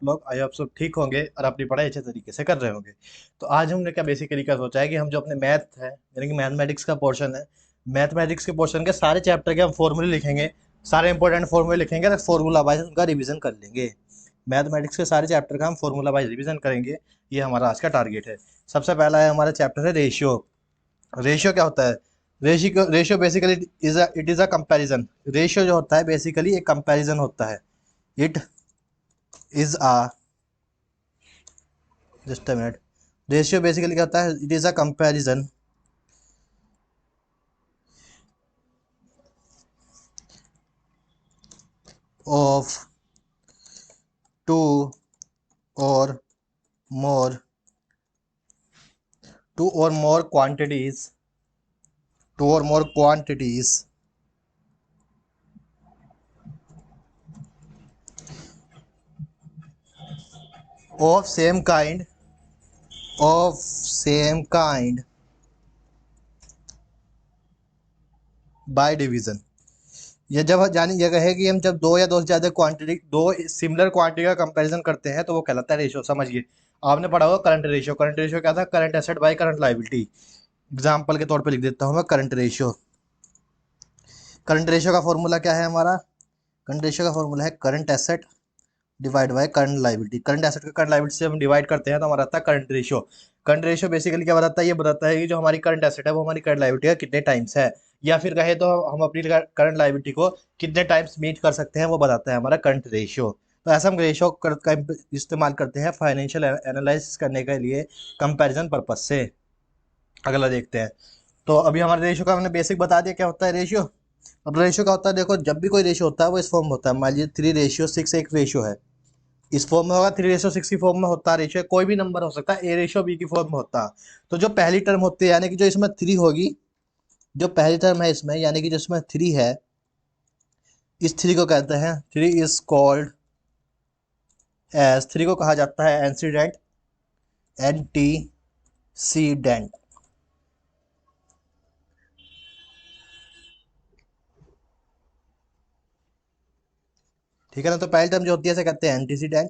लोग? I hope सब ठीक होंगे और अपनी पढ़ाई अच्छे तरीके से कर रहे होंगे। तो आज हमने क्या बेसिकली क्या सोचा है कि हम जो अपने मैथ है यानी कि मैथमेटिक्स का पोर्शन है, मैथमेटिक्स के पोर्शन के सारे चैप्टर के हम फॉर्मूले लिखेंगे, सारे इंपॉर्टेंट फॉर्मूले लिखेंगे और फॉर्मूला वाइज उनका रिवीजन कर लेंगे। मैथमेटिक्स के सारे चैप्टर का हम फॉर्मूला वाइज रिवीजन करेंगे, ये हमारा आज का टारगेट है। सबसे पहला है हमारा चैप्टर है रेशियो। रेशियो क्या होता है? Ratio basically it is a comparison. Ratio जो होता है बेसिकली एक कंपैरिजन होता है। It is a just a minute. Ratio basically क्या होता है? It is a comparison of two और मोर टू और मोर क्वांटिटीज टू और more quantities of same kind by division. ये जब यानी ये कहे कि हम जब दो या दो से ज्यादा क्वांटिटी, दो सिमिलर क्वांटिटी का कंपैरिजन करते हैं तो वो कहलाता है रेशियो। समझिए, आपने पढ़ा होगा करंट रेशियो। करंट रेशियो क्या था? Current asset by current liability. Example के तौर पे लिख देता हूं मैं करंट रेशियो। करंट रेशियो का फॉर्मूला क्या है हमारा? करंट रेशियो का फॉर्मूला है current asset divide by current liability. Current asset का करंट लायबिलिटी से हम डिवाइड करते हैं तो हमारा आता है current ratio. Current ratio basically क्या बताता है? ये बताता है कि जो हमारी करंट एसेट है वो हमारी करंट लायबिलिटी का कितने टाइम्स है, या फिर कहे तो हम अपनी करंट लायबिलिटी को कितने टाइम्स मीट कर सकते हैं, वो बताता है हमारा करंट रेशियो। तो ऐसा हम रेशियो का इस्तेमाल करते हैं फाइनेंशियल एनालिसिस करने के लिए, कंपैरिजन पर्पज से। अगला देखते हैं। तो अभी हमारे रेशियो का हमने बेसिक बता दिया क्या होता है रेशियो। अब रेशियो का होता है, देखो जब भी कोई रेशियो होता है वो इस फॉर्म में होता है। मान लीजिए 3:6 एक रेशियो है, इस फॉर्म में होगा। 3:6 की फॉर्म में होता है रेशियो। कोई भी नंबर हो सकता है, A:B की फॉर्म में होता है। तो जो पहली टर्म होती है यानी कि जो इसमें 3 होगी, जो पहली टर्म है इसमें यानी कि जो इसमें 3 है, इस 3 को कहते हैं, 3 इज कॉल्ड एज, 3 को कहा जाता है एंटीसीडेंट। एंटीसीडेंट, ठीक है ना। तो पहली टर्म जो होती है इसे कहते हैं एंटीसीडेंट।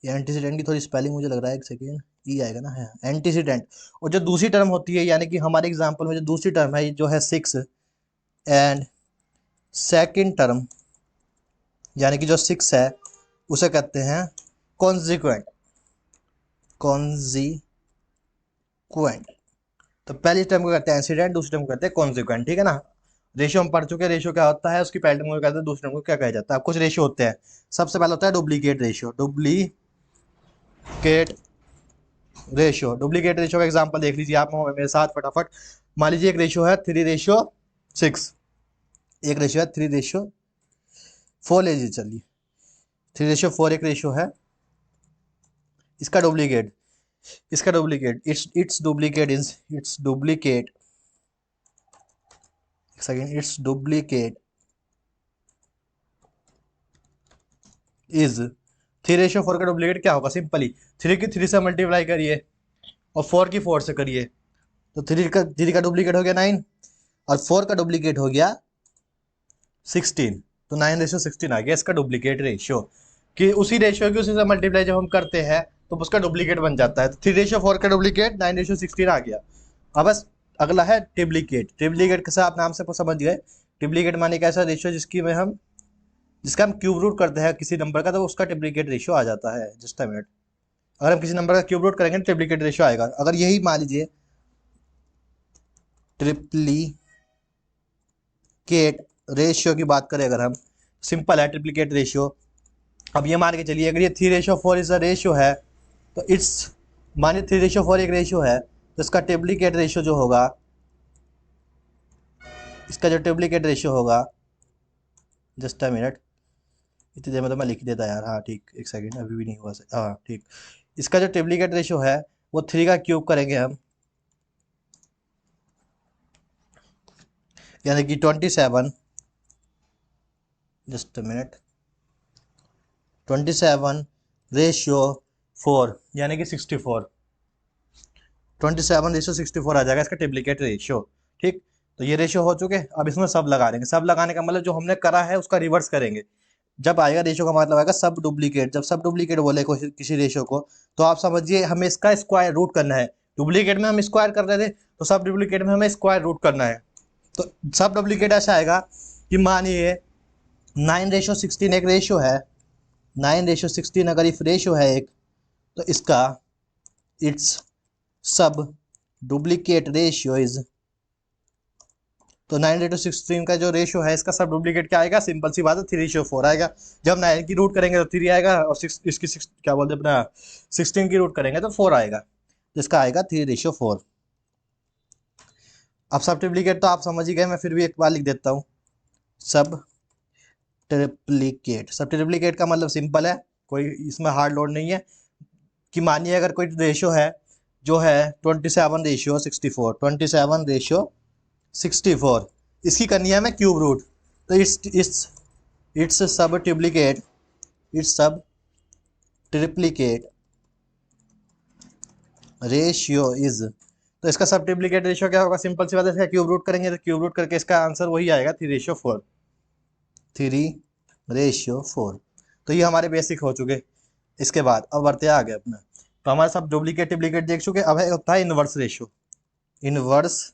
ये एंटीसीडेंट की थोड़ी स्पेलिंग मुझे लग रहा है, एक सेकेंड, ई आएगा ना, है एंटीसीडेंट। और जो दूसरी टर्म होती है यानी कि हमारे एग्जाम्पल में जो दूसरी टर्म है जो है 6, एंड सेकेंड टर्म यानी कि जो 6 है उसे कहते हैं कॉन्जिक्वेंट। कॉन्जिक्वेंट। तो पहली टर्म को कहते हैं इंसिडेंट, दूसरी टर्म को कहते हैं कॉन्जिक्वेंट, ठीक है ना। रेशियो हम पढ़ चुके हैं, रेशियो क्या होता है, उसकी पहली टर्म को कहते हैं, दूसरी टर्म को क्या कहा जाता है। कुछ रेशियो होते हैं। सबसे पहले होता है डुप्लीकेट रेशियो। डुप्लीकेट रेशियो का एग्जांपल देख लीजिए आप मेरे साथ फटाफट। मान लीजिए एक रेशियो है 3:6, एक रेशियो है 3:4 ले लीजिए। चलिए 3:4 एक रेशियो है। इसका डुप्लीकेट इज 3:4 का डुप्लीकेट क्या होगा? सिंपली 3 की 3 से मल्टीप्लाई करिए और 4 की 4 से करिए, तो 3 का डुप्लीकेट हो गया 9 और 4 का डुप्लीकेट हो गया 16। तो 9:16 आ गया इसका डुप्लीकेट रेशियो। कि उसी रेशियो की उसी से मल्टीप्लाई जब हम करते हैं तो उसका डुप्लीकेट बन जाता है। तो 3:4 का डुप्लीकेट 9:16 आ गया। अब बस अगला है ट्रिप्लीकेट। ट्रिप्लीकेट कैसा आप नाम से समझ गए। ट्रिप्लीकेट माने का ऐसा रेशियो जिसका हम क्यूब रूट करते हैं किसी नंबर का, तो उसका ट्रिप्लीकेट रेशियो आ जाता है। Just a minute. अगर हम किसी नंबर का क्यूब रूट करेंगे ट्रिप्लीकेट रेशियो आएगा। अगर यही मान लीजिए ट्रिप्लीकेट रेशियो की बात करें, अगर हम, सिंपल है ट्रिप्लीकेट रेशियो। अब ये मान के चलिए अगर ये 3:4 इज अ रेशियो है, तो इट्स, मानिए 3:4 एक रेशियो है, तो इसका ट्रिप्लीकेट रेशियो जो होगा, इसका जो ट्रिप्लीकेट रेशियो होगा, जस्ट अ मिनट, इतनी देर में तो मैं लिख देता यार। हाँ ठीक, एक सेकंड, अभी भी नहीं हुआ। हाँ ठीक, इसका जो ट्रिप्लीकेट रेशियो है वो 3 का क्यूब करेंगे हम, यानी कि 27, जस्ट अ मिनट, 27:4 यानी कि 64। 27:64 आ जाएगा इसका ट्रिप्लीकेट रेशियो। ठीक, तो ये रेशियो हो चुके। अब इसमें सब लगा देंगे। सब लगाने का मतलब जो हमने करा है उसका रिवर्स करेंगे। जब आएगा रेशियो का मतलब आएगा सब डुप्लीकेट। जब सब डुप्लीकेट बोले किसी रेशियो को, तो आप समझिए हमें इसका स्क्वायर रूट करना है। डुप्लीकेट में हम स्क्वायर कर रहे थे, तो सब डुप्लीकेट में हमें स्क्वायर रूट करना है। तो सब डुप्लीकेट ऐसा आएगा कि मानिए 9:16 एक रेशियो है, 9:16 अगर इफ रेशियो है एक, तो इसका इट्स सब डुप्लीकेट रेशियो इज, तो 9:16 का जो रेशियो है इसका सब डुप्लीकेट क्या आएगा, सिंपल सी बात है 3:4 आएगा। जब 9 की रूट करेंगे तो 3 आएगा, और इसकी क्या बोलते हैं अपना 16 की रूट करेंगे तो 4 आएगा, तो इसका आएगा 3:4। अब सब डुप्लीकेट तो आप समझ ही गए, मैं फिर भी एक बार लिख देता हूँ। सब ट्रिप्लीकेट, सब ट्रिप्लीकेट का मतलब सिंपल है, कोई इसमें हार्ड लोड नहीं है। कि मानिए अगर कोई रेशियो है जो है 27:64, 27:64, इसकी करनी है हमें क्यूब रूट, तो इट्स सब ट्रिप्लीकेट, इट्स सब ट्रिप्लीकेट रेशियो इज, तो इसका सब ट्रिप्लीकेट रेशियो क्या होगा, सिंपल सी बात है, इसका क्यूब रूट करेंगे तो क्यूब रूट करके इसका आंसर वही आएगा 3:4, 3:4। तो ये हमारे बेसिक हो चुके। इसके बाद अब बढ़ते आगे अपना, तो हमारे सब डुप्लीकेट ट्रिप्लीकेट देख चुके। अब है होता है इनवर्स रेशियो। इनवर्स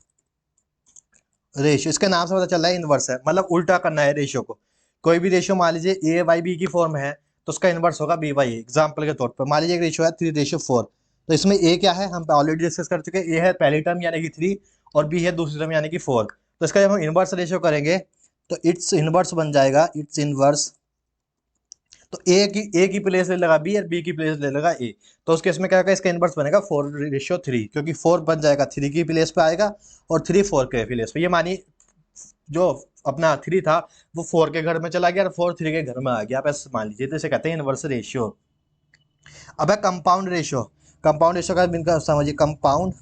रेशियो, इसके नाम से पता चल रहा है इनवर्स है, मतलब उल्टा करना है रेशियो को। कोई भी रेशियो मान लीजिए a बाई बी की फॉर्म है, तो उसका इनवर्स होगा b बाई ए। एग्जाम्पल के तौर पर मान लीजिए एक रेशियो है 3:4, तो इसमें a क्या है हम ऑलरेडी डिस्कस कर चुके हैं, a है पहली टर्म यानी कि 3, और b है दूसरी टर्म यानी कि 4। तो इसका जब हम इनवर्स रेशियो करेंगे तो इट्स इनवर्स बन जाएगा, इट्स इनवर्स, तो ए की प्लेस ले लेगा बी और बी की प्लेस ले लेगा ए, तो उस केस में क्या होगा, इसका इनवर्स बनेगा 4:3, क्योंकि 4 बन जाएगा 3 की प्लेस पे आएगा और 3 4 के प्लेस पे। ये मानिए जो अपना 3 था वो 4 के घर में चला गया और 4 3 के घर में आ गया, आप ऐसे मान लीजिए, तो इसे कहते हैं इनवर्स रेशियो। अब है कंपाउंड रेशियो। कंपाउंड रेशियो का इनका समझिए, कंपाउंड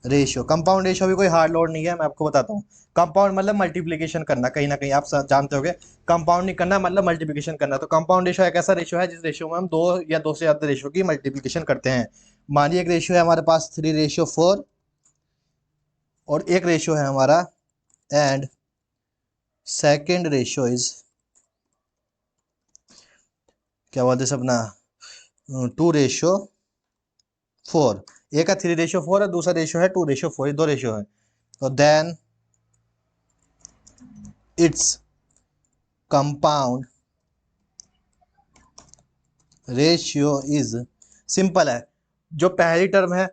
रेशियो, कंपाउंड रेशियो भी कोई हार्ड लोड नहीं है, मैं आपको बताता हूँ। कंपाउंड मतलब मल्टीप्लिकेशन करना, कहीं ना कहीं आप जानते होंगे, कंपाउंड नहीं करना मतलब मल्टीप्लिकेशन करना। तो कंपाउंड रेशियो एक ऐसा रेशियो है जिस रेशियो में हम 2 या 2 से ज्यादा रेशियो की मल्टीप्लिकेशन करते हैं। मानिए एक रेशियो है हमारे पास 3:4, और एक रेशियो है हमारा, एंड सेकेंड रेशियो इज क्या बोलते हैं अपना 2:4। एक है 3:4 और दूसरा रेशियो है 2:4, ये 2 रेशियो है। तो then it's compound ratio is, simple है, जो पहली टर्म है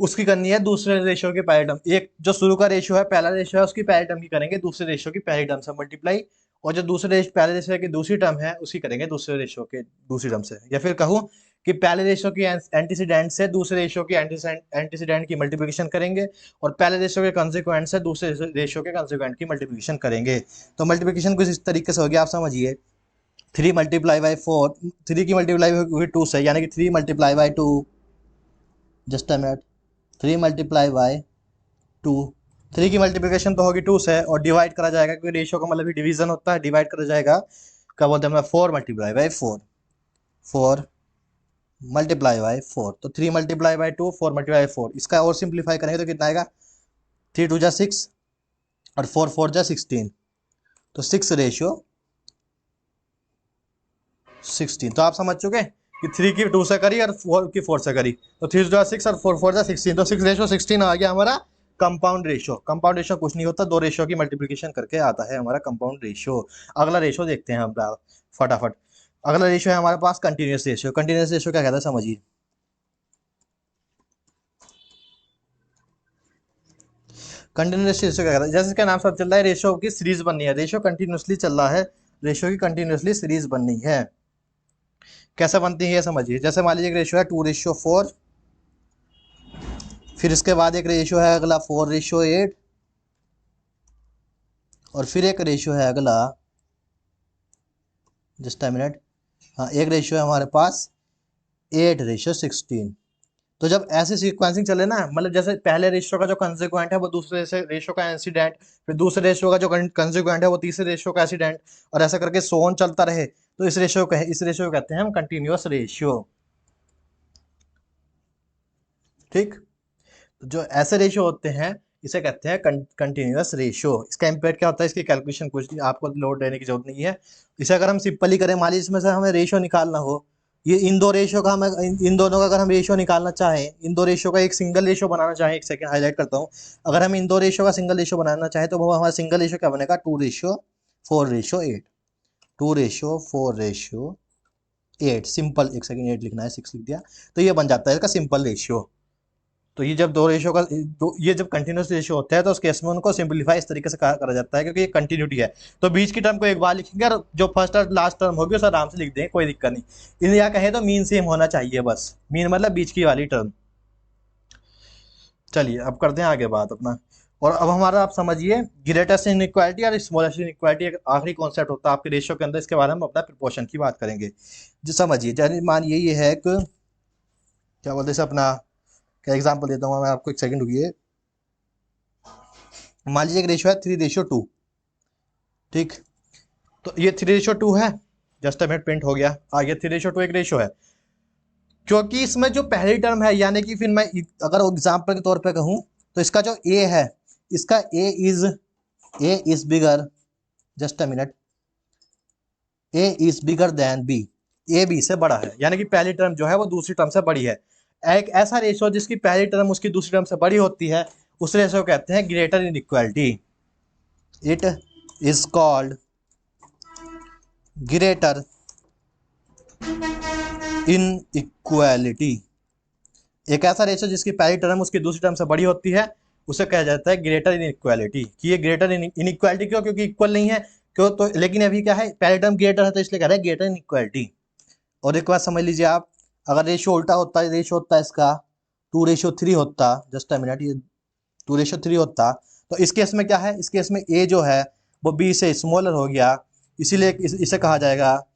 उसकी करनी है दूसरे रेशियो की पहली टर्म, एक जो शुरू का रेशियो है पहला रेशियो है उसकी पहली टर्म की करेंगे दूसरे रेशियो की पहली टर्म से मल्टीप्लाई, और जो पहले रेशियो की दूसरी टर्म है उसकी करेंगे दूसरे रेशियो के दूसरी टर्म से। या फिर कहूँ कि पहले रेशियो की एंटीसीडेंट से दूसरे रेशियो की एंटीसीडेंट की मल्टीप्लिकेशन करेंगे, और पहले रेशियो के कंसिक्वेंट से दूसरे रेशियो के कंसिक्वेंट की मल्टीप्लिकेशन करेंगे। तो मल्टीप्लिकेशन कुछ इस तरीके से होगी, आप समझिए 3 × 4, 3 की मल्टीप्लाई हुई 2 से, यानी कि 3 × 2, जस्ट अ मिनट, 3 × 2, 3 की मल्टीप्लिकेशन तो होगी 2 से, और डिवाइड करा जाएगा क्योंकि रेशियो का मतलब ही डिवीजन होता है, डिवाइड करा जाएगा, क्या बोलते हैं 4 × 4, 4 तो 3 × 2, 4 × 4, इसका और सिंप्लीफाई करेंगे तो कितना आएगा, 3 2 जा 6 और 4 4 जा 16, तो 6:16। तो आप समझ चुके कि 3 की 2 से करी और 4 की 4 से करी, तो 3 2 जा 6 और 4 4 जा 16, तो 6:16 आ गया हमारा कंपाउंड रेशियो। कंपाउंड रेशियो कुछ नहीं होता, 2 रेशियो की मल्टीप्लिकेशन करके आता है हमारा कंपाउंड रेशियो। अगला रेशियो देखते हैं हम फटाफट। अगला रेशियो है हमारे पास कंटिन्यूस रेशियो। कंटिन्यूस रेशियो क्या कहता है समझिए, कंटिन्यूस रेशियो क्या कहता है, जैसे इसका नाम सब चल रहा है रेशियो की सीरीज बननी है, रेशियो कंटिन्यूसली चल रहा है, रेशियो की कंटिन्यूसली सीरीज बननी है। कैसे बनती है ये समझिए, जैसे मान लीजिए एक रेशियो है 2:4, फिर इसके बाद एक रेशियो है अगला 4:8, और फिर एक रेशियो है अगला, जस्ट अ मिनट, हाँ एक रेशियो है हमारे पास 8:16। तो जब ऐसे सीक्वेंसिंग चले ना, मतलब जैसे पहले रेशियो का जो कंसिक्वेंट है वो दूसरे से रेशियो का इंसिडेंट, फिर दूसरे रेशियो का जो कंसिक्वेंट है वो तीसरे रेशियो का इंसिडेंट, और ऐसा करके सोन चलता रहे, तो इस रेशियो को कहते हैं हम कंटिन्यूअस रेशियो। ठीक, तो जो ऐसे रेशियो होते हैं इसे कहते हैं कंटिन्यूअस रेशियो। इसका इम्पैक्ट क्या होता है, इसकी कैलकुलेशन कुछ नहीं, आपको लोड लेने की जरूरत नहीं है। इसे अगर हम सिंपली करें, मान लीजिए इसमें से हमें रेशियो निकालना हो, ये इन दो रेशियो का, हमें इन दोनों का अगर हम रेशियो निकालना चाहें, इन दो रेशियो का एक सिंगल रेशियो बनाना चाहें, एक सेकंड हाईलाइट करता हूँ, अगर हम इन दो रेशियो का सिंगल रेशियो बनाना चाहें तो वो हमारा सिंगल रेशियो क्या बनेगा, 2:4:8, 2:4:8, सिंपल, एक सेकंड 8 लिखना है, 6 लिख दिया, तो ये बन जाता है इसका सिंपल रेशियो। तो ये जब दो रेशियो का ये जब कंटिन्यूस रेशियो होता है तो उस केस में उनको सिंपलीफाई इस तरीके से करा जाता है, क्योंकि ये कंटिन्यूटी है। तो बीच की टर्म को एक बार लिखेंगे और जो फर्स्ट और लास्ट टर्म होगी उसे आराम से लिख देंगे, कोई दिक्कत नहीं। इन या कहें तो मीन सेम होना चाहिए, बस मीन मतलब बीच की वाली टर्म। चलिए अब करते हैं आगे बात अपना। और अब हमारा आप समझिए ग्रेटेस्ट इनइक्वालिटी और स्मॉलेस्ट इनइक्वालिटी एक आखिरी कॉन्सेप्ट होता है आपके रेशियो के अंदर, इसके बारे में अपना प्रोपोर्शन की बात करेंगे। जो समझिए, जैसे मानिए ये है कि क्या बोलते हैं अपना, क्या एग्जाम्पल देता हूँ मैं आपको, एक सेकंड रुकिए। मान लीजिए एक रेशियो है 3:2, ठीक। तो ये 3:2 है, जस्ट अ मिनट, प्रिंट हो गया, आ गया 3:2 एक रेशियो है। क्योंकि इसमें जो पहली टर्म है, यानी कि फिर मैं अगर एग्जाम्पल के तौर पे कहूँ तो इसका जो ए है, इसका A is bigger, just a minute, A is bigger than B, A B से बड़ा है, यानी कि पहली टर्म जो है वो दूसरी टर्म से बड़ी है। एक ऐसा रेशियो जिसकी पहली टर्म उसकी दूसरी टर्म से बड़ी होती है, उस रेशियो कहते हैं greater inequality. It is called greater inequality. एक ऐसा रेशियो जिसकी पहली टर्म उसकी दूसरी टर्म से बड़ी होती है, उसे कहा जाता है ग्रेटर इनइक्वालिटी। कि ये ग्रेटर इनइक्वालिटी क्यों, क्योंकि इक्वल नहीं है, क्यों तो, लेकिन अभी क्या है, पहली टर्म ग्रेटर है तो इसलिए कह रहे हैं ग्रेटर इनइक्वालिटी। और एक बात समझ लीजिए आप, अगर रेशियो उल्टा होता है, रेशियो होता है इसका 2:3 होता, जस्ट अ मिनट, ये 2:3 होता, तो इस केस में क्या है, इस केस में ए जो है वो बी से स्मॉलर हो गया, इसीलिए इसे कहा जाएगा,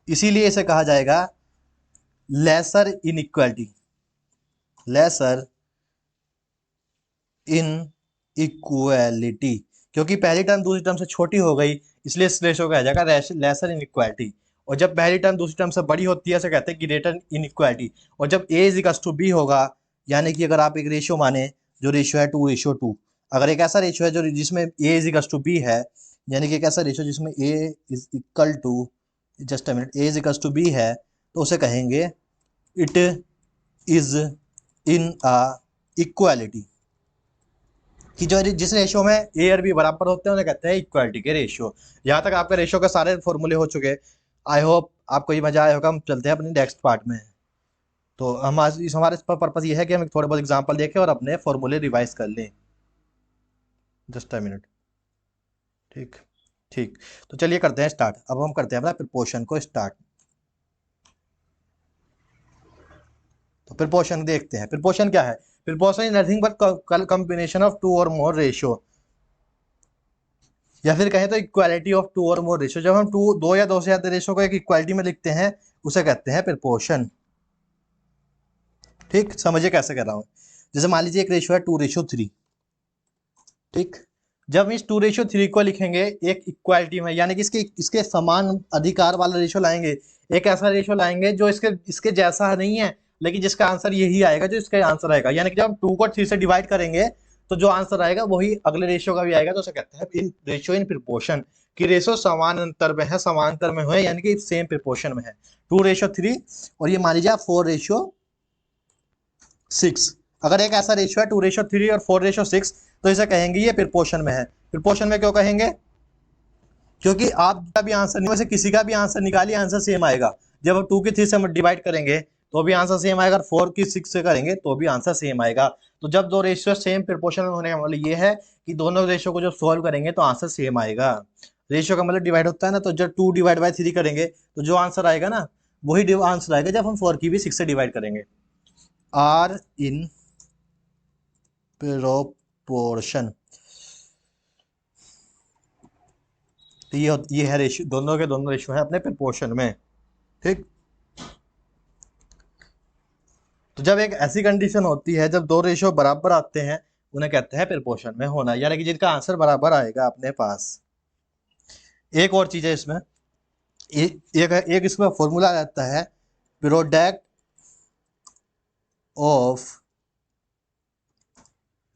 इसीलिए इसे कहा जाएगा लेसर इनइक्वालिटी, लेसर इनइक्वालिटी। क्योंकि पहली टर्म दूसरी टर्म से छोटी हो गई, इसलिए इस रेशियो को कहा जाएगा लेसर इनइक्वालिटी। और जब पहली टर्म दूसरी टर्म से बड़ी होती है उसे कहते हैं ग्रेटर इनइक्वालिटी। और जब ए इज इक्वल्स टू बी होगा, यानी कि अगर आप एक रेशियो माने, जो रेशियो है 2:2, अगर एक ऐसा रेशियो है जो जिसमें A is equals to B है, यानी कि एक ऐसा रेशियो जिसमें A is equal to, just a minute, A is equals to B है, तो उसे कहेंगे it is in a equality. कि जो जिस रेशियो में ए और बी बराबर होते हैं उन्हें कहते हैं इक्वालिटी के रेशियो। यहाँ तक आपके रेशियो के सारे फॉर्मूले हो चुके। आई होप आपको ये मजा आया होगा। हम चलते हैं अपने नेक्स्ट पार्ट में। तो हम आज हमारे पर्पज ये है कि हम थोड़े बहुत एग्जांपल देखें और अपने फॉर्मूले रिवाइज कर लें। जस्ट अ मिनट, ठीक ठीक। तो चलिए करते हैं स्टार्ट। अब हम करते हैं अपना प्रिपोर्शन को स्टार्ट। तो प्रिपोर्शन देखते हैं। प्रिपोर्शन क्या है? Proportion is nothing but combination of two और मोर रेशियो, या फिर कहें तो इक्वालिटी ऑफ टू और मोर रेशियो। जब हम दो या दो से ज्यादा रेशियो को एक इक्वालिटी में लिखते हैं उसे कहते हैं प्रिपोर्शन। ठीक, समझिए कैसे कह रहा हूं। जैसे मान लीजिए एक रेशियो है 2:3, ठीक। जब इस 2:3 को लिखेंगे एक इक्वालिटी में, यानी कि इसके समान अधिकार वाला रेशियो लाएंगे, एक ऐसा रेशियो लाएंगे जो इसके इसके जैसा नहीं है, लेकिन जिसका आंसर यही आएगा जो इसका आंसर आएगा। यानी कि जब हम 2 को 3 से डिवाइड करेंगे तो जो आंसर आएगा वही अगले रेशियो का भी आएगा। तो उसे कहते हैं इन रेशियो इन प्रिपोर्शन, कि रेशियो समान अंतर में है, समांतर में है, यानी कि सेम प्रिपोर्शन में है। 2:3 और ये मान लीजिए आप 4:6। अगर एक ऐसा रेशियो है 2:3 और 4:6, तो इसे कहेंगे ये प्रिपोर्शन में है। प्रिपोर्शन में क्यों कहेंगे? क्योंकि आप का भी आंसर नहीं, वैसे किसी का भी आंसर निकालिए, आंसर सेम आएगा। जब हम 2 की 3 से डिवाइड करेंगे तो भी आंसर सेम आएगा, 4 की 6 से करेंगे तो भी आंसर सेम आएगा। तो जब दो रेशियो सेम प्रिपोर्शन में होने का मतलब ये है कि दोनों रेशियो को जब सॉल्व करेंगे तो आंसर सेम आएगा। रेशियो का मतलब डिवाइड होता है ना, तो जब 2/3 करेंगे तो जो आंसर आएगा ना वही आंसर आएगा जब हम 4 की भी 6 से डिवाइड करेंगे। आर इन प्रोपोर्शन, तो ये है रेशियो, दोनों के दोनों रेशियो है अपने प्रोपोर्शन में, ठीक। तो जब एक ऐसी कंडीशन होती है जब दो रेशियो बराबर आते हैं उन्हें कहते हैं प्रोपोर्शन में होना, यानी कि जिनका आंसर बराबर आएगा अपने पास। एक और चीज है इसमें, एक इसमें फॉर्मूला रहता है, product of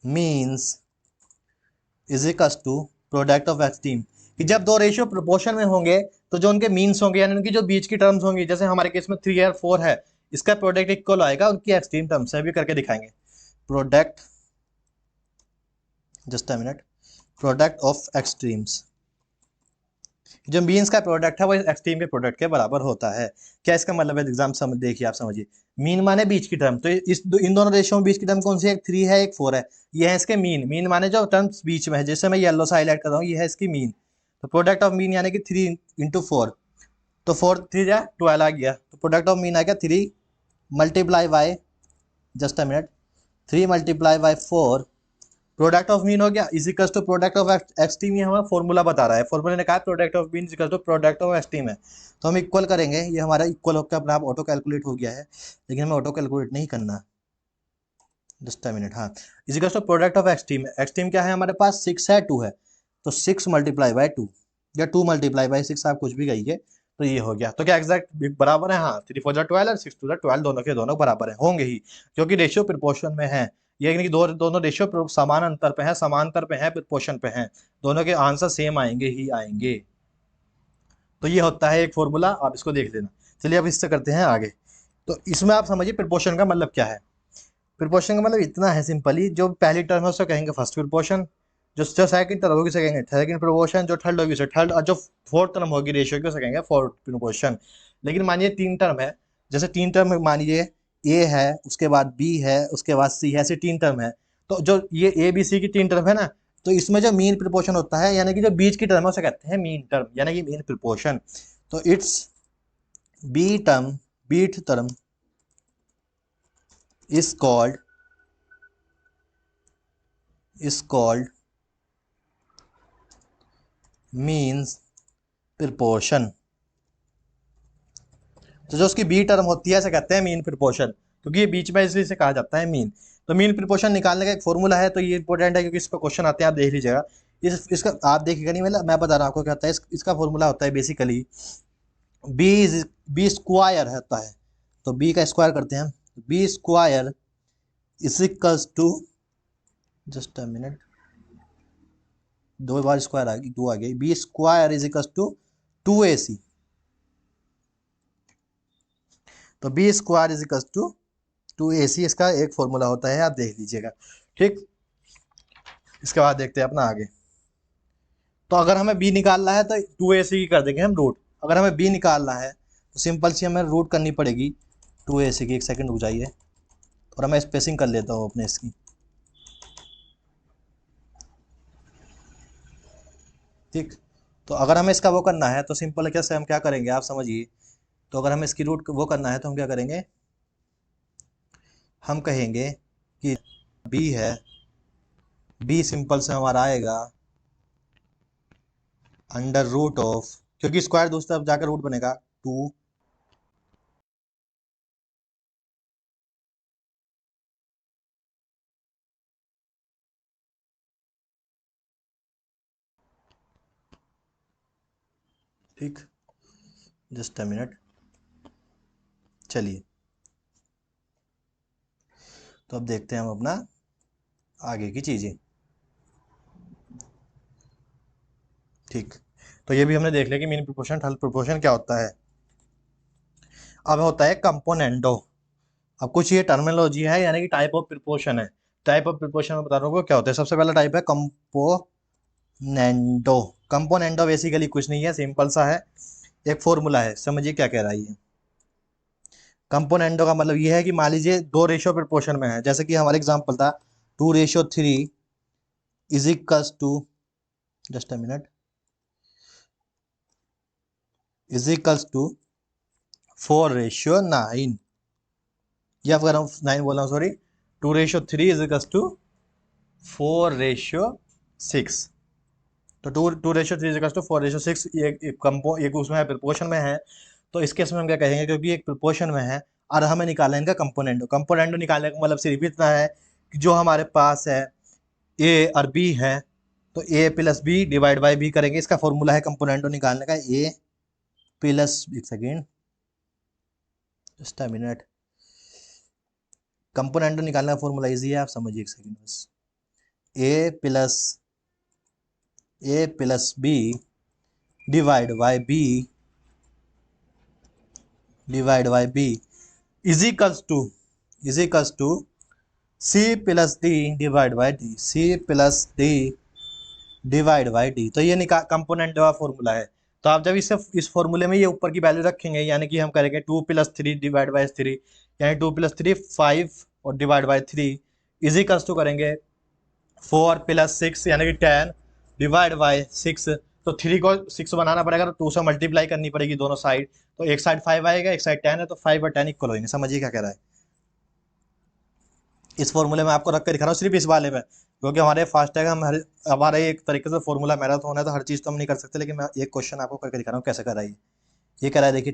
means is equals to product of extreme, कि जब दो रेशियो प्रोपोर्शन में होंगे तो जो उनके मीन्स होंगे यानी उनकी जो बीच की टर्म्स होंगी, जैसे हमारे केस में 3 और 4 है, इसका प्रोडक्ट इक्वल आएगा उनकी एक्सट्रीम टर्म्स से, भी करके दिखाएंगे। Product, just a minute, product of extremes, जो मीन्स का प्रोडक्ट है वो एक्सट्रीम के प्रोडक्ट के बराबर होता है। क्या इसका मतलब है, एग्जाम समझ देखिए, आप समझिए। मीन माने बीच की टर्म, तो इन दोनों रेशियो में बीच की टर्म कौन सी है, एक 3 है एक 4 है, ये है इसके मीन। मीन माने जो टर्म्स बीच में है, जैसे मैं येलो से हाईलाइट कर रहा हूँ, ये है इसकी मीन। तो प्रोडक्ट ऑफ मीन यानी कि 3 इंटू 4, तो 4 3 जा 12 आ गया, तो प्रोडक्ट ऑफ मीन आ गया 3 multiply by, just a minute, 3 multiply by 4, product of mean हो गया is equal to product of extreme. ये हमें फॉर्मूला बता रहा है, फॉर्मूले ने कहा product of mean is equal to product of extreme है, तो हम इक्वल करेंगे, ये हमारा इक्वल होकर अपने आप ऑटो कैलकुलेट हो गया है, लेकिन हमें ऑटो कैलकुलेट नहीं करना, जस्ट अ मिनट। हाँ, is equal to product of extreme, extreme क्या है हमारे पास, 6 है 2 है, तो 6 मल्टीप्लाई बाय 2 या 2 मल्टीप्लाई बाय 6, आप कुछ भी कहिए, तो ये हो गया। तो क्या एग्जैक्ट बराबर है, हाँ, 3 4 जा 12 और 6 2 जा 12, दोनों के दोनों बराबर है, होंगे ही, क्योंकि रेशियो प्रोपोर्शन में है। ये यानी कि दोनों रेशियो समान अंतर पे है, समांतर पे है, प्रोपोर्शन पे है, दोनों के आंसर सेम आएंगे ही आएंगे। तो ये होता है एक फॉर्मूला, आप इसको देख लेना। चलिए अब इससे करते हैं आगे। तो इसमें आप समझिए प्रोपोर्शन का मतलब क्या है। प्रिपोर्शन का मतलब इतना है सिंपली, जो पहली टर्म है उसको कहेंगे फर्स्ट प्रिपोर्शन, जो सेकंड टर्म होगी उसे कहेंगे सेकंड प्रिपोर्शन, जो थर्ड होगी उसे थर्ड, और जो फोर्थ टर्म होगी रेशियो की उसे कहेंगे फोर्थ प्रिपोर्शन। लेकिन मानिए 3 टर्म है, जैसे 3 टर्म मानिए ए है, उसके बाद बी है, उसके बाद सी है, ऐसे 3 टर्म है, तो जो ये ए बी सी की 3 टर्म है ना, तो इसमें जो मीन प्रिपोर्शन होता है, यानी कि जो बीच की टर्म है उसे कहते हैं मीन टर्म, यानी कि मीन प्रिपोर्शन। तो it's B term, B term is called means proportion। तो जो उसकी बी टर्म होती है इसे कहते हैं मीन प्रिपोर्शन, क्योंकि ये बीच में इसलिए इसे कहा जाता है मीन। तो मीन प्रिपोर्शन निकालने का एक फॉर्मूला है, तो ये इंपॉर्टेंट है क्योंकि इस पर क्वेश्चन आते हैं, आप देख लीजिएगा। इसका आप देखिएगा नहीं, मतलब मैं बता रहा हूँ आपको क्या होता है। इसका फॉर्मूला होता है बेसिकली बी स्क्वायर होता है, तो बी का स्क्वायर करते हैं हम, B square is equals to, just a minute, 2 बार स्क्वायर आ गई, 2 आ गई, B square is equals to 2ac, तो B square is equals to 2ac, इसका एक फॉर्मूला होता है, आप देख लीजिएगा। ठीक, इसके बाद देखते हैं अपना आगे। तो अगर हमें बी निकालना है तो 2ac की कर देंगे हम रूट। अगर हमें बी निकालना है तो सिंपल सी हमें रूट करनी पड़ेगी 2ac की। एक सेकंड रुक जाइए, और मैं स्पेसिंग कर लेता हूँ अपने इसकी। ठीक, तो अगर हमें इसका वो करना है तो सिंपल कैसे हम क्या करेंगे आप समझिए। तो अगर हमें इसकी रूट वो करना है तो हम क्या करेंगे, हम कहेंगे कि बी है, बी सिंपल से हमारा आएगा अंडर रूट ऑफ, क्योंकि स्क्वायर दूसरी तरफ जाकर रूट बनेगा 2, ठीक, जस्ट अ मिनट। चलिए, तो अब देखते हैं हम अपना आगे की चीजें। ठीक, तो ये भी हमने देख लिया कि मीन प्रोपोर्शन थर्ड प्रोपोर्शन क्या होता है। अब होता है कंपोनेंडो। अब कुछ ये टर्मिनोलॉजी है, यानी कि टाइप ऑफ प्रिपोर्शन है। टाइप ऑफ प्रिपोर्शन में बता रहा हूँ क्या होता है। सबसे पहला टाइप है कंपोनेंडो। कंपोनेंडो बेसिकली कुछ नहीं है, सिंपल सा है, एक फॉर्मूला है, समझिए क्या कह रहा है ये। कंपोनेंडो का मतलब ये है कि मान लीजिए दो रेशियो प्रोपोर्शन में है, जैसे कि हमारा एग्जांपल था 2:3 is equals to, just a minute, is equals to 4:9, या अगर हम 9 बोल रहा हूँ सॉरी, 2:3 इज इक्वल्स टू 4:6। तो 2:3 इज इक्वल्स टू 4:6, एक उसमें है प्रोपोर्शन में है। तो इस केस में हम क्या कहेंगे, क्योंकि एक प्रोपोर्शन में है और हमें निकालना है इनका कंपोनेंडो। कंपोनेंडो निकालने का मतलब सिर्फ इतना है कि जो हमारे पास है ए और बी है, तो A plus B divide by B करेंगे। इसका फॉर्मूला है कंपोनेंडो निकालने का, ए प्लस, एक second, just a minute, componendo निकालने का फॉर्मूला इजी है, आप समझिए एक सेकेंड बस। a plus B divide by B is equals to C plus D divide by D तो ये कंपोनेंट का फॉर्मूला है। तो आप जब इस फॉर्मूले में ये ऊपर की वैल्यू रखेंगे, यानी कि हम करेंगे 2+3 डिवाइड बाय 3, यानी 2+3 5 और divide by 3 is equals to करेंगे 4+6 यानी कि 10 डिवाइड बाय 6। तो 3 को 6 बनाना पड़ेगा तो 2 से मल्टीप्लाई करनी पड़ेगी दोनों साइड। तो एक साइड 5 आएगा, एक साइड 10 है, तो 5 और 10 इक्वल होंगे। समझिए क्या कह रहा है। इस फॉर्मूले में आपको रख कर दिखा रहा हूँ सिर्फ इस वाले में, क्योंकि हमारे फास्ट है, हमारे एक तरीके से फॉर्मूला मैराथन है, तो हर चीज़ तो हम नहीं कर सकते, लेकिन मैं एक क्वेश्चन आपको करके दिखा रहा हूँ कैसे कर रहा है। ये कह रहा है, देखिए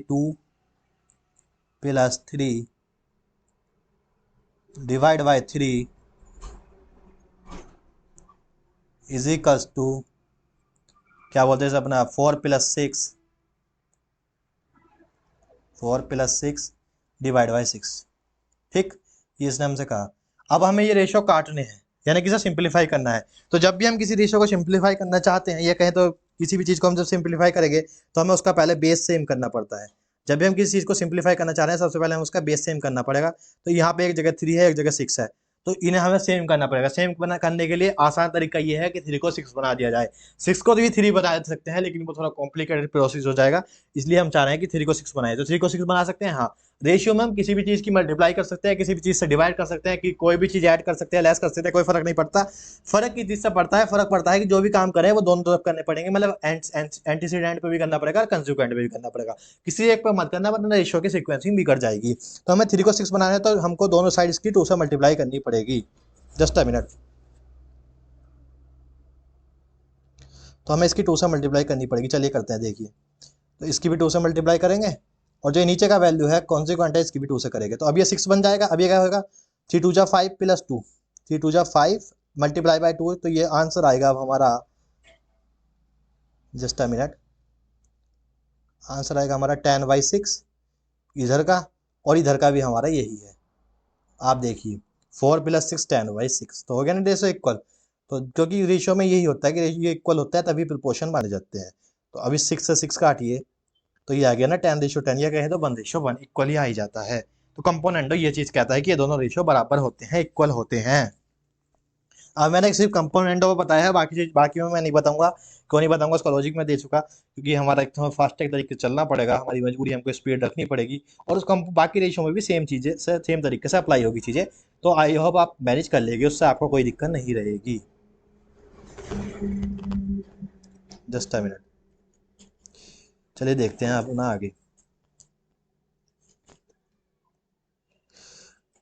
2+3 divide by 3 is equals to क्या बोलते हैं अपना 4+6 डिवाइड बाय 6। ठीक, ये इसने हमसे कहा। अब हमें ये रेशो काटने हैं, यानी कि इसे सिंप्लीफाई करना है। तो जब भी हम किसी रेशो को सिंप्लीफाई करना चाहते हैं, या कहें तो किसी भी चीज़ को हम जब सिंप्लीफाई करेंगे तो हमें उसका पहले बेस सेम करना पड़ता है। जब भी हम किसी चीज़ को सिंप्लीफाई करना चाह रहे हैं, सबसे पहले हमें उसका बेस सेम करना पड़ेगा। तो यहाँ पे एक जगह 3 है, एक जगह 6 है, तो इन्हें हमें सेम करना पड़ेगा। सेम करने के लिए आसान तरीका ये है कि 3 को 6 बना दिया जाए। 6 को भी 3 बना सकते हैं, लेकिन वो थोड़ा कॉम्प्लिकेटेड प्रोसेस हो जाएगा, इसलिए हम चाह रहे हैं कि 3 को 6 बनाए। तो 3 को 6 बना सकते हैं। हाँ, रेशियो में हम किसी भी चीज़ की मल्टीप्लाई कर सकते हैं, किसी भी चीज़ से डिवाइड कर सकते हैं, कि कोई भी चीज़ ऐड कर सकते हैं, लेस कर सकते हैं, कोई फर्क नहीं पड़ता। फर्क किस चीज़ से पड़ता है? फर्क पड़ता है कि जो भी काम करें वो दोनों तरफ करने पड़ेंगे, मतलब एंटीसीडेंट पे भी करना पड़ेगा और कंसिक्वेंट पे भी करना पड़ेगा। किसी एक पे मत करना, वरना रेशियो की सीक्वेंसिंग बिगड़ जाएगी। तो हमें 3 को 6 बनाना है, तो हमको दोनों साइड इसकी 2 से मल्टीप्लाई करनी पड़ेगी। Just a minute. तो हमें इसकी 2 से मल्टीप्लाई करनी पड़ेगी। चलिए करते हैं, देखिए। तो इसकी भी 2 से मल्टीप्लाई करेंगे, और जो नीचे का वैल्यू है कॉन्सिक्वेंट है, इसकी भी 2 से करेंगे। तो अब ये 6 बन जाएगा। अब ये क्या होगा? 3×2=5+2, 3×2=5 × 2, तो ये आंसर आएगा अब हमारा, जस्ट अ मिनट, आंसर आएगा हमारा 10/6 इधर का, और इधर का भी हमारा यही है। आप देखिए 4+6 10/6, तो हो गया ना रेशो इक्वल। तो क्योंकि रेशियो में यही होता है कि रेशियो इक्वल होता है तभी प्रोपोर्शन माने जाते हैं। तो अभी 6 से 6 काटिए, तो ये आ गया ना 10:10, या कहे तो 1:1 इक्वल ही आ ही जाता है। तो कंपोनेंडो ये चीज़ कहता है कि ये दोनों रेशियो बराबर होते हैं, इक्वल होते हैं। अब मैंने सिर्फ कंपोनेंटों को बताया है, बाकी चीज बाकी में मैं नहीं बताऊंगा। क्यों नहीं बताऊंगा? उसका लॉजिक मैं दे चुका, क्योंकि हमारा एक फास्ट टेक तरीके से चलना पड़ेगा, हमारी मजबूरी, हमको स्पीड रखनी पड़ेगी, और उसको बाकी रेशियो में भी सेम चीज़ें से सेम तरीके से अप्लाई होगी चीज़ें। तो आई होप आप मैनेज कर लेंगे, उससे आपको कोई दिक्कत नहीं रहेगी। जस्ट अ मिनट, चलिए देखते हैं अपना आगे।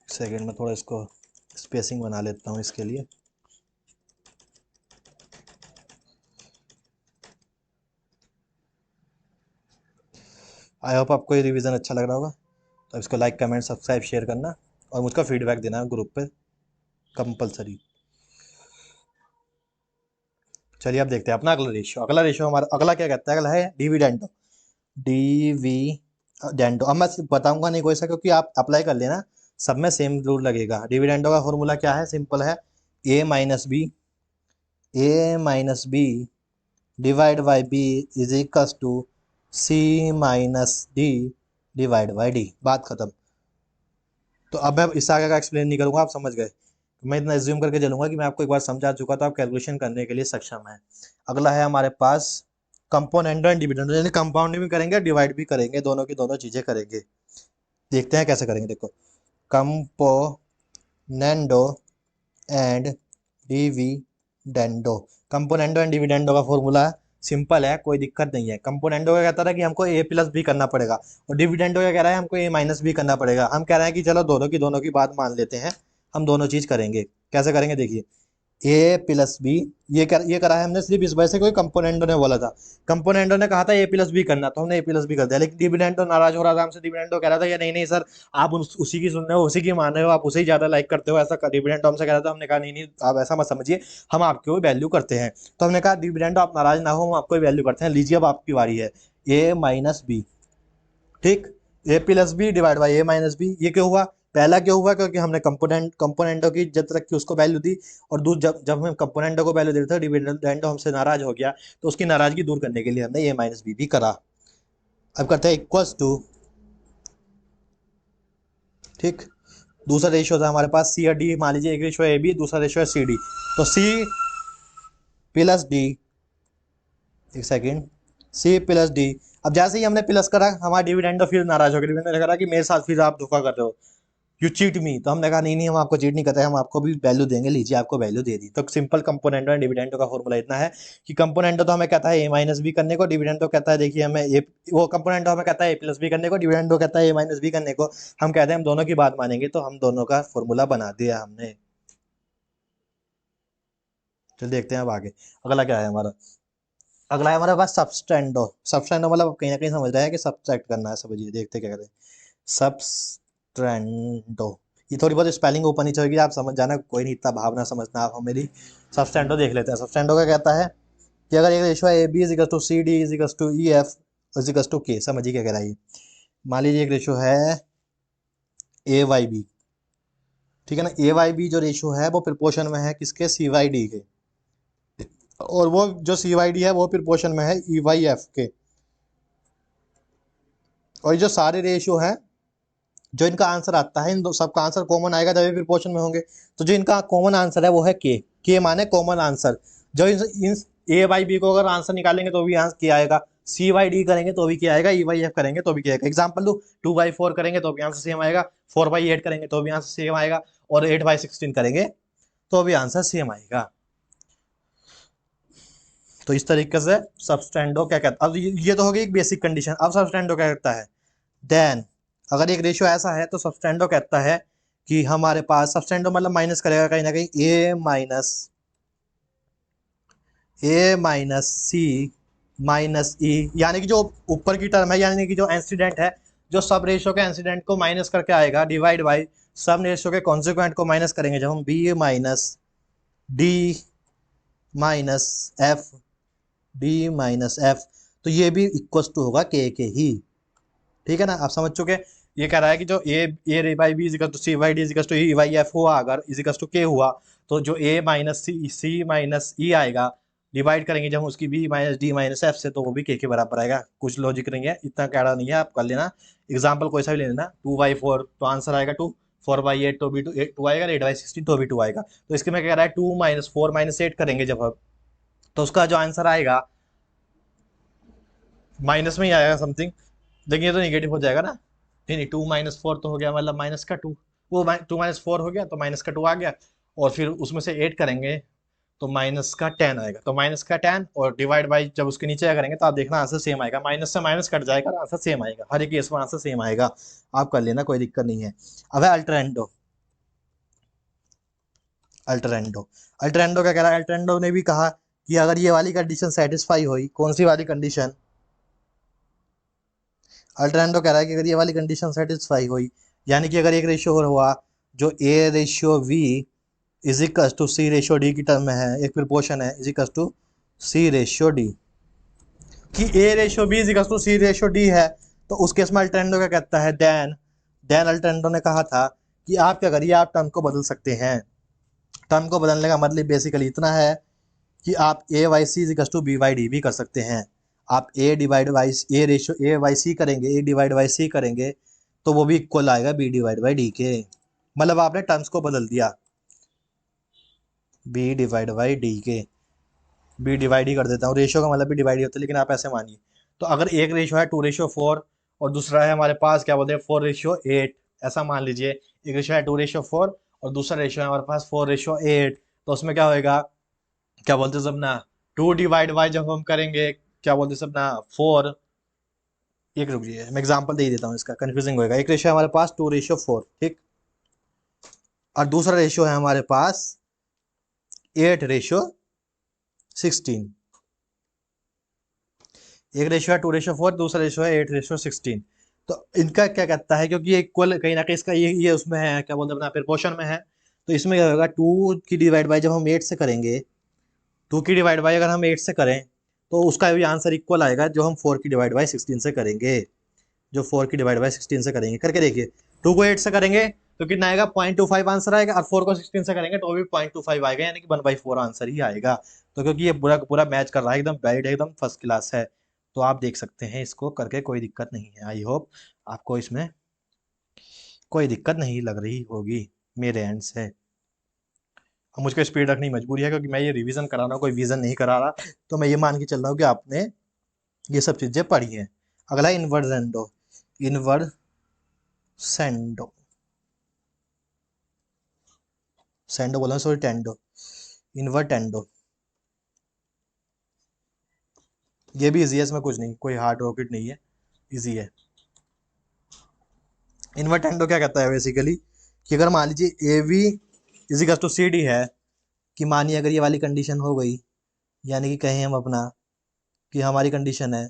सेकेंड में थोड़ा इसको स्पेसिंग बना लेता हूँ इसके लिए। आई होप आपको ये रिवीजन अच्छा लग रहा होगा। तो इसको लाइक, कमेंट, सब्सक्राइब, शेयर करना, और मुझका फीडबैक देना ग्रुप पे कंपलसरी। चलिए अब देखते हैं अपना अगला रेशियो। अगला रेशियो हमारा अगला क्या कहता है? अगला है डिविडेंडो। डिविडेंडो अब मैं बताऊंगा नहीं कोई सा, क्योंकि आप अप्लाई कर लेना, सब में सेम रूल लगेगा। डिविडेंडो का फॉर्मूला क्या है? सिंपल है, a-b divide by B is equals to c-d divide by D. बात खत्म। तो अब मैं इस आगे का एक्सप्लेन नहीं करूंगा, आप समझ गए। मैं इतना एज्यूम करके चलूंगा कि मैं आपको एक बार समझा चुका, तो आप कैलकुलेशन करने के लिए सक्षम है। अगला है हमारे पास कंपोनेंडो एंड डिविडेंडो, यानी कंपाउंड भी करेंगे, डिवाइड भी करेंगे, दोनों की दोनों चीजें करेंगे। देखते हैं कैसे करेंगे। देखो, componendo and dividendo. Componendo and dividendo का फॉर्मूला सिंपल है, कोई दिक्कत नहीं है। कंपोनेंडो का कहता था कि हमको a प्लस बी करना पड़ेगा, और डिविडेंडो का कह रहा है हमको a माइनस बी करना पड़ेगा। हम कह रहे हैं कि चलो दोनों की बात मान लेते हैं, हम दोनों चीज करेंगे। कैसे करेंगे? देखिए, ए प्लस बी, ये करा है हमने सिर्फ इस वजह से, कोई कंपोनेंडो ने बोला था, कंपोनेंडो ने कहा था ए प्लस बी करना, तो हमने ए प्लस बी कर दिया। लेकिन डिविडेंडो नाराज हो रहा था हमसे। डिविडेंडो कह रहा था, या नहीं नहीं सर, आप उसी की सुन रहे हो, उसी की मान रहे हो, आप उसे ही ज्यादा लाइक करते हो, ऐसा डिविडेंडो हमसे कह रहा था। हमने कहा नहीं नहीं, आप ऐसा मत समझिए, हम आपको वैल्यू करते हैं। तो हमने कहा डिविडेंडो आप नाराज ना हो, हम आपको वैल्यू करते हैं। लीजिए अब आपकी बारी है, ए माइनस बी। ठीक, A plus B divide by A minus B. ये क्यों हुआ? पहला क्यों हुआ, क्योंकि हमने कंपोनेंटों की जब तक की उसको वैल्यू दी, और जब जब हम कंपोनेंटों को वैल्यू दे रहे थे डिविडेंडो हमसे नाराज हो गया, तो उसकी नाराजगी दूर करने के लिए हमने ए माइनस बी भी करा। अब करते हैं इक्वल्स टू, ठीक, दूसरा रेशियो था हमारे पास सी और डी, मान लीजिए एक रेशियो है ए बी, दूसरा रेशियो है सी डी, तो सी प्लस डी, एक सेकेंड, सी प्लस डी। अब जैसे ही हमने प्लस करा, हमारा डिविडेंडो फिर नाराज हो गया, डिविडेंडो कह रहा कि मेरे साथ फिर आप धोखा कर रहे हो, यू चीट मी। तो हमने कहा नहीं नहीं, हम आपको चीट नहीं करते, हम आपको भी वैल्यू देंगे, लीजिए आपको वैल्यू दे दी। तो सिंपल कंपोनेंटो एंड डिविडेंडो का फॉर्मूला इतना है कि कंपोनेंटो तो हमें कहता है ए माइनस बी करने को, डिविडेंडो कहता है देखिए हमें ए, वो कंपोनेंटो हमें कहता है ए प्लस बी करने को, डिविडेंडो कहता है ए माइनस बी करने को। हम कहते हैं हम दोनों की बात मानेंगे, तो हम दोनों का फॉर्मूला बना दिया हमने। चल देखते हैं अब आगे अगला क्या है हमारा। अगला है हमारे पास सबस्टेंडो। सबस्टेंडो मतलब कहीं ना कहीं समझ रहा है कि सब्सट्रैक्ट करना है, समझिए देखते क्या कहते हैं। सबस्टेंडो, ये थोड़ी बहुत स्पेलिंग ऊपर नीचे होगी, आप समझ जाना, कोई नहीं इतना भावना समझना आप मेरी। सबस्टेंडो देख लेते हैं। सबस्टेंडो का कहता है कि अगर एक रेशियो है A B equal to C D equal to E F equal to K, समझिए क्या कह रहा है ये। मान लीजिए एक रेशियो है ए वाई बी, ठीक है ना। ए वाई बी जो रेशियो है वो प्रिपोर्शन में है किसके, सी वाई डी के, और वो जो सी वाई डी है वो प्रिपोर्शन में है ई वाई एफ के। और ये जो सारे रेशियो हैं, जो इनका आंसर आता है, इन दो सबका आंसर कॉमन आएगा जब ये प्रिपोर्शन में होंगे। तो जो इनका कॉमन आंसर है वो है के माने कॉमन आंसर। जो इन ए बाई बी को अगर आंसर निकालेंगे तो भी आंसर के आएगा, सी वाई डी करेंगे तो भी क्या आएगा, ई वाई एफ करेंगे तो भी क्या आएगा। एग्जाम्पल दो, 2/4 करेंगे तो भी आंसर सेम आएगा, 4/8 करेंगे तो भी आंसर सेम आएगा, और 8/16 करेंगे तो भी आंसर सेम आएगा। तो इस तरीके से सबस्टैंडो क्या कहता है। अब ये तो हो गई एक बेसिक कंडीशन। अब सबस्टैंडो क्या कहता है, देन अगर एक रेशियो ऐसा है तो सबस्टैंडो कहता है कि हमारे पास, सबस्टैंडो मतलब माइनस करेगा कहीं ना कहीं, ए माइनस सी माइनस ई, यानी कि जो ऊपर की टर्म है, यानी कि जो इंसिडेंट है, जो सब रेशियो के इंसिडेंट को माइनस करके आएगा, डिवाइड बाई सब रेशियो के कॉन्सिक्वेंट को माइनस करेंगे जब हम, B minus D minus F, D minus F, तो ये भी इक्वल टू होगा के ही, ठीक है ना। आप समझ चुके। ये कह रहा है कि जो ए by B equal to C Y D equal to E Y F हुआ, अगर इजिकल टू के हुआ, तो जो ए माइनस सी माइनस ई आएगा, डिवाइड करेंगे जब हम उसकी B minus D minus F से, तो वो भी के बराबर आएगा। कुछ लॉजिक नहीं है, इतना कैड़ा नहीं है, आप कर लेना। एग्जाम्पल कोई सा भी ले लेना, 2/4 तो आंसर आएगा 2, 4/8 तो भी 2 आएगा, 8/16 तो भी 2 आएगा। तो इसके में कह रहा है 2 - 4 - 8 करेंगे जब हम, तो उसका जो आंसर आएगा माइनस में ही आएगा समथिंग, लेकिन ये तो निगेटिव हो जाएगा ना। नहीं नहीं, 2 - 4 तो हो गया, मतलब माइनस का 2, वो 2 - 4 हो गया तो माइनस का 2 आ गया, और फिर उसमें से 8 करेंगे तो माइनस का 10 आएगा। तो माइनस का 10 और डिवाइड बाई जब उसके नीचे करेंगे तो आप देखना आंसर सेम आएगा, माइनस से माइनस कट जाएगा, आंसर सेम आएगा, हर एक केस में आंसर सेम आएगा। आप कर लेना, कोई दिक्कत नहीं है। अब है अल्टरेंडो। अल्टरेंडो अल्टरेंडो क्या कह रहा है, अल्टरेंडो ने भी कहा कि अगर ये वाली कंडीशन सेटिस्फाई हुई, कौन सी वाली कंडीशन, अल्टरेंडो कह रहा है कि अगर ये वाली कंडीशन सेटिस्फाई हुई, यानी कि अगर एक रेशियो हुआ जो A ratio V is equal to C ratio D की टर्म में है, एक प्रिपोर्शन है, is equal to C ratio D, कि A ratio B is equal to C ratio D है, तो उस केस में अल्टरेंडो क्या कहता है, देन अल्टरेंडो ने कहा था कि आप क्या करिए, आप टर्म को बदल सकते हैं। टर्म को बदलने का मतलब बेसिकली इतना है कि आप A by C is equal to B by D भी कर सकते हैं। आप A divide by A ratio A by C करेंगे, ए डिवाइड वाई सी करेंगे, तो वो भी इक्वल आएगा बी डिवाइड बाई डी के। मतलब आपने टर्म्स को बदल दिया, बी डिवाइड बाई डी के, बी डिवाइड ही कर देता हूँ, रेशियो का मतलब भी डिवाइड ही होता है, लेकिन आप ऐसे मानिए। तो अगर एक रेशियो है 2/4 और दूसरा है हमारे पास क्या बोलते हैं 4/8, ऐसा मान लीजिए, एक रेशियो है 2/4 और दूसरा रेशियो है हमारे पास 4/8, तो उसमें क्या होएगा, क्या बोलते हैं सब ना, 2 डिवाइड बाई जब हम करेंगे, क्या बोलते हैं सब ना, 4, एक रुकिए मैं एग्जांपल दे देता हूँ, इसका कंफ्यूजिंग होएगा। एक रेशियो है हमारे पास 2/4, ठीक, और दूसरा रेशियो है हमारे पास 8/16। एक रेशियो है 2/4, दूसरा रेशियो है 8/16। तो इनका क्या कहता है, क्योंकि ये इक्वल कहीं ना कहीं इसका ये उसमें है, क्या बोलते हैं अपना प्रोपोर्शन में है, तो इसमें क्या होगा, 2 की डिवाइड बाई जब हम 8 से करेंगे, 2 की डिवाइड बाई अगर हम 8 से करें तो उसका भी आंसर इक्वल आएगा जो हम 4 की डिवाइड बाई 16 से करेंगे, जो 4 की डिवाइड बाई 16 से करेंगे। करके देखिए, 2 को 8 से करेंगे तो कितना आएगा 0.25 आंसर आएगा, और 4 को 16 से करेंगे तो भी 0.25 आएगा, यानी कि 1/4 आंसर ही आएगा। तो क्योंकि ये पूरा पूरा मैच कर रहा है, एकदम वैलिड है, एकदम फर्स्ट क्लास है। तो आप देख सकते हैं इसको करके, कोई दिक्कत नहीं है। आई होप आपको इसमें कोई दिक्कत नहीं लग रही होगी मेरे एंड से। अब मुझको स्पीड रखनी मजबूरी है, क्योंकि मैं ये रिवीजन करा रहा हूँ, कोई विजन नहीं करा रहा। तो मैं ये मान के चल रहा हूँ कि आपने ये सब चीजें पढ़ी हैं। अगला इन्वर्सेंडो, इन्वर्सेंडो, सेंडो बोला सॉरी, टेंडो, इन्वर्टेंडो। ये भी इजी है, इसमें कुछ नहीं, कोई हार्ड रॉकेट नहीं है, इजी है। इन्वर्टेंडो क्या कहता है बेसिकली, कि अगर मान लीजिए A V equal to C D है, कि मानिए अगर ये वाली कंडीशन हो गई, यानी कि कहें हम अपना कि हमारी कंडीशन है,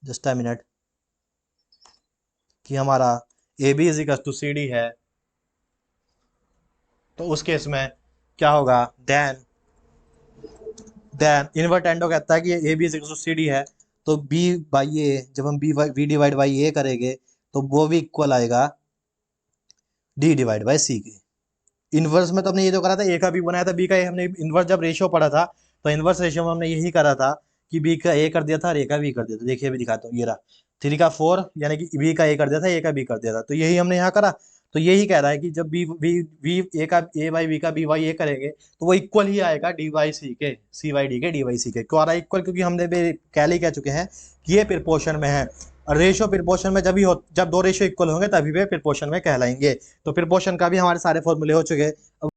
जस्ट अ मिनट, कि हमारा A B equal to C D है, तो उस केस में क्या होगा, देन इन्वर्टेंडो कहता है कि A B equal to C D है, तो बी बाई ए, जब हम बी डिवाइड बाई ए करेंगे तो वो भी इक्वल आएगा डी डिवाइड बाई सी के। इनवर्स में तो हमने ये तो करा था, ए का बी बनाया था, बी का ए, हमने इनवर्स जब रेशियो पढ़ा था तो इनवर्स रेशियो में हमने यही करा था कि बी का ए कर दिया था और ए का बी कर दिया था। देखिए अभी दिखाता हूँ, ये रहा 3 का 4, यानी कि बी का ए कर दिया था, ए का बी कर दिया था, तो यही हमने यहाँ करा। तो यही कह रहा है कि जब बी बी बी ए का ए बाई बी का बी वाई ए करेंगे तो वो इक्वल ही आएगा डी वाई सी के, सी वाई डी के, डी वाई सी के। क्यों आ रहा है इक्वल, क्योंकि हमने पहले ही कह चुके हैं कि ये प्रिपोर्शन में है, और रेशियो प्रिपोर्शन में जब दो रेशियो इक्वल होंगे तभी वे प्रिपोर्शन में कहलाएंगे। तो प्रिपोर्शन का भी हमारे सारे फॉर्मूले हो चुके हैं।